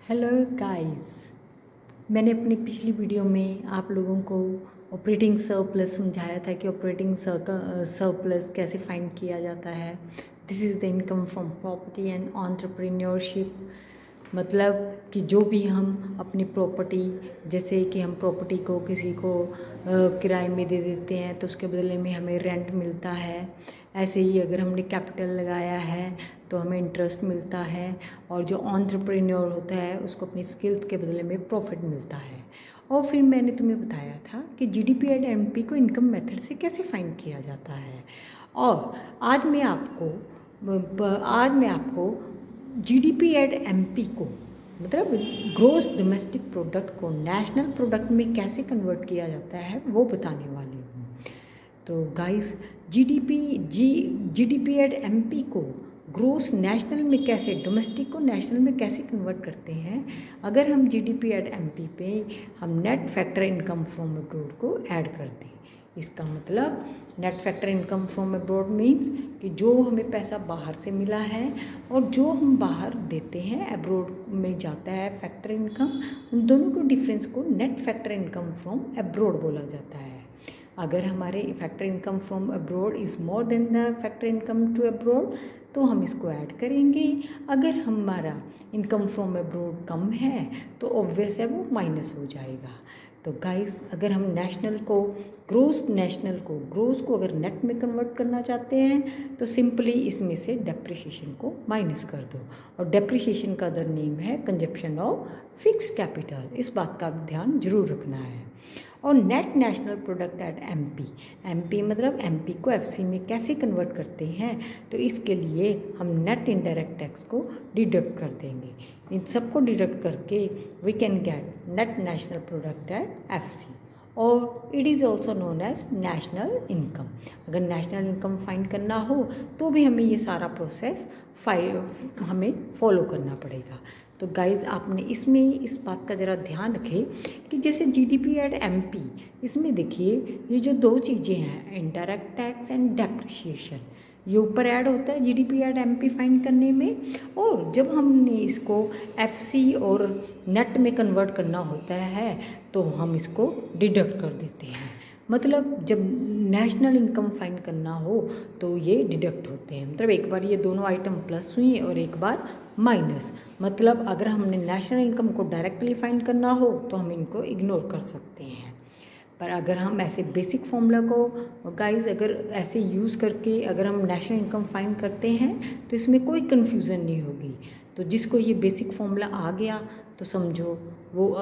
Hello guys, मैंने अपनी पिछली वीडियो में आप लोगों को ऑपरेटिंग सरप्लस समझाया था कि ऑपरेटिंग सरप्लस कैसे फाइंड किया जाता है। This is the income from property and entrepreneurship. मतलब कि जो भी हम अपनी प्रॉपर्टी, जैसे कि हम प्रॉपर्टी को किसी को किराए में दे देते हैं तो उसके बदले में हमें रेंट मिलता है। ऐसे ही अगर हमने कैपिटल लगाया है तो हमें इंटरेस्ट मिलता है, और जो एंटरप्रेन्योर होता है उसको अपनी स्किल्स के बदले में प्रॉफिट मिलता है। और फिर मैंने तुम्हें बताया था कि जीडीपी एंड एमपी को इनकम मेथड से कैसे फाइंड किया जाता है। और आज मैं आपको जीडीपी एंड एमपी को, मतलब ग्रोस डोमेस्टिक प्रोडक्ट को नेशनल प्रोडक्ट में कैसे कन्वर्ट किया जाता है वो बताने वाली हूँ। तो गाइस, जीडीपी एंड एमपी को ग्रोस नेशनल में कैसे, डोमेस्टिक को नेशनल में कैसे कन्वर्ट करते हैं। अगर हम जीडीपी एंड एमपी पे हम net factor income from abroad को ऐड कर दें, इसका मतलब net factor income from abroad means कि जो हमें पैसा बाहर से मिला है और जो हम बाहर देते हैं अब्रॉड में जाता है फैक्टर इनकम, उन दोनों को डिफरेंस को net factor income from abroad बोला जाता है। अगर हमारे factor income from abroad is more than the factor income to abroad तो हम इसको ऐड करेंगे। अगर हमारा इनकम फ्रॉम अब्रॉड कम है तो ऑब्वियस है वो माइनस हो जाएगा। तो गाइस, अगर हम ग्रोस को अगर नेट में कन्वर्ट करना चाहते हैं तो सिंपली इसमें से डेप्रिसिएशन को माइनस कर दो, और डेप्रिसिएशन का अदर नेम है कंजप्शन ऑफ फिक्स कैपिटल। इस बात का ध्यान जरूर रखना है। और net national product at MP मतलब एमपी को एफसी में कैसे कन्वर्ट करते हैं, तो इसके लिए हम नेट इनडायरेक्ट टैक्स को डिडक्ट कर देंगे। इन सबको डिडक्ट करके we can get net national product at FC, और it is also known as national income. अगर नेशनल इनकम फाइंड करना हो तो भी हमें ये सारा प्रोसेस हमें फॉलो करना पड़ेगा। तो गाइज़, आपने इसमें इस बात का ज़रा ध्यान रखें कि जैसे जीडीपी एंड एमपी, इसमें देखिए ये जो दो चीज़ें हैं, इनडायरेक्ट टैक्स एंड डेप्रिसिएशन, ये ऊपर ऐड होता है जीडीपी एंड एमपी फाइंड करने में। और जब हमने इसको एफसी और नेट में कन्वर्ट करना होता है तो हम इसको डिडक्ट कर देते हैं। मतलब जब नेशनल इनकम फाइंड करना हो तो ये डिडक्ट होते हैं। मतलब एक बार ये दोनों आइटम प्लस हुई और एक बार माइनस। मतलब अगर हमने नेशनल इनकम को डायरेक्टली फाइंड करना हो तो हम इनको इग्नोर कर सकते हैं। पर अगर हम ऐसे बेसिक फॉर्मूला को गाइस अगर ऐसे यूज़ करके अगर हम नेशनल इनकम फाइंड करते हैं तो इसमें कोई कन्फ्यूज़न नहीं होगी। तो जिसको ये बेसिक फॉर्मूला आ गया तो समझो वो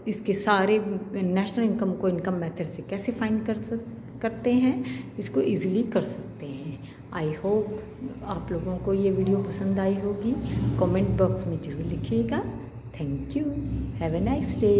इसके सारे नेशनल इनकम को इनकम मेथड से कैसे फाइंड करते हैं, इसको इजीली कर सकते हैं। आई होप आप लोगों को ये वीडियो पसंद आई होगी। कमेंट बॉक्स में ज़रूर लिखिएगा। Thank you. Have a nice day.